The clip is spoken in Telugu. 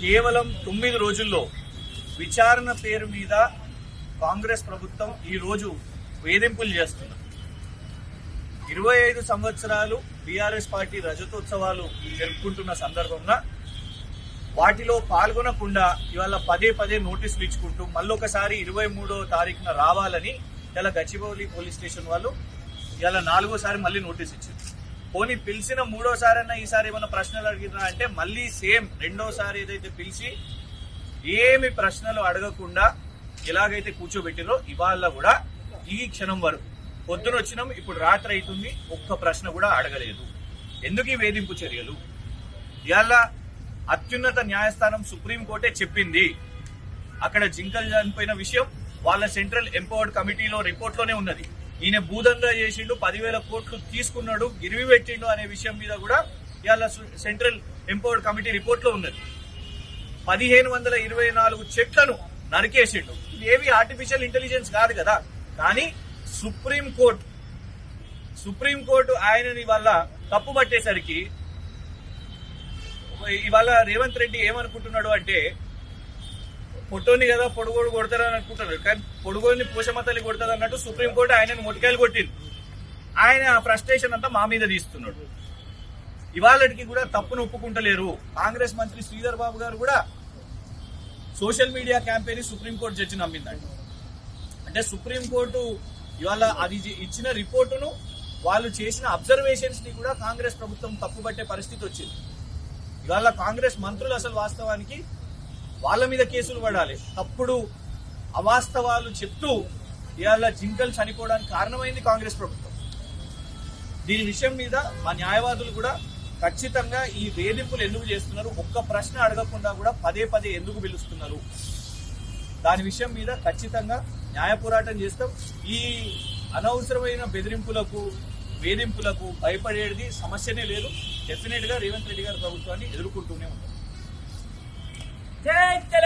కేవలం 9 రోజుల్లో విచారణ పేరు మీద కాంగ్రెస్ ప్రభుత్వం ఈ రోజు వేధింపులు చేస్తున్నారు. 25 సంవత్సరాలు బీఆర్ఎస్ పార్టీ రజతోత్సవాలు జరుపుకుంటున్న సందర్భంగా వాటిలో పాల్గొనకుండా ఇవాళ పదే నోటీసులు ఇచ్చుకుంటూ మళ్ళొకసారి 23వ తారీఖున రావాలని ఇలా గచ్చిబౌలి పోలీస్ స్టేషన్ వాళ్ళు ఇవాళ 4వసారి మళ్ళీ నోటీస్ ఇచ్చారు. పోనీ పిలిచిన 3వసారైనా ఈసారి ఏమైనా ప్రశ్నలు అడిగినా అంటే మళ్ళీ సేమ్ 2వసారి ఏదైతే పిలిచి ఏమి ప్రశ్నలు అడగకుండా ఎలాగైతే కూర్చోబెట్టిరో ఇవాళ కూడా ఈ క్షణం వరకు పొద్దున వచ్చినాం, ఇప్పుడు రాత్రి అవుతుంది, ఒక్క ప్రశ్న కూడా అడగలేదు. ఎందుకు ఈ వేధింపు చర్యలు? ఇవాళ అత్యున్నత న్యాయస్థానం సుప్రీంకోర్టే చెప్పింది. అక్కడ జింకలు చనిపోయిన విషయం వాళ్ళ సెంట్రల్ ఎంపవర్డ్ కమిటీలో రిపోర్ట్లోనే ఉన్నది. ఈయన భూదందా చేసిండు, 10,000 కోట్లు తీసుకున్నాడు, గిరివి పెట్టిండు అనే విషయం మీద కూడా ఇవాళ సెంట్రల్ ఎంపవర్డ్ కమిటీ రిపోర్ట్ లో ఉన్నది. 1524 చెట్లను నరికేసిండు. ఇవేవి ఆర్టిఫిషియల్ ఇంటెలిజెన్స్ కాదు కదా. కానీ సుప్రీంకోర్టు ఆయనని ఇవాళ తప్పు పట్టేసరికి ఇవాళ రేవంత్ రెడ్డి ఏమనుకుంటున్నాడు అంటే పొట్టోని కదా పొడుగోడు కొడతారని అనుకుంటున్నాడు. కానీ పొడుగోని పోషమ్మ తల్లి కొడతారు అన్నట్టు సుప్రీంకోర్టు ఆయనను మొటికాయలు కొట్టింది. ఆయన ఫ్రస్ట్రేషన్ అంతా మా మీద తీస్తున్నాడు. ఇవాళకి కూడా తప్పును ఒప్పుకుంటలేరు. కాంగ్రెస్ మంత్రి శ్రీధర్ బాబు గారు కూడా social media campaign supreme court judge నమ్మిందండి. అంటే సుప్రీంకోర్టు ఇవాళ అది ఇచ్చిన రిపోర్టును వాళ్ళు చేసిన అబ్జర్వేషన్స్ ని కూడా కాంగ్రెస్ ప్రభుత్వం తప్పుపట్టే పరిస్థితి వచ్చింది. ఇవాళ కాంగ్రెస్ మంత్రులు అసలు వాస్తవానికి వాళ్ళ మీద కేసులు పడాలి. తప్పుడు అవాస్తవాలు చెప్తూ ఇవాళ జింకలు చనిపోవడానికి కారణమైంది కాంగ్రెస్ ప్రభుత్వం. దీని విషయం మీద మా న్యాయవాదులు కూడా ఖచ్చితంగా ఈ వేధింపులు ఎందుకు చేస్తున్నారు, ఒక్క ప్రశ్న అడగకుండా కూడా పదే ఎందుకు పిలుస్తున్నారు, దాని విషయం మీద ఖచ్చితంగా న్యాయ పోరాటం చేస్తాం. ఈ అనవసరమైన బెదిరింపులకు వేధింపులకు భయపడేది సమస్యనే లేదు. డెఫినెట్ గా రేవంత్ రెడ్డి గారి ప్రభుత్వాన్ని ఎదుర్కొంటూనే ఉంటాం.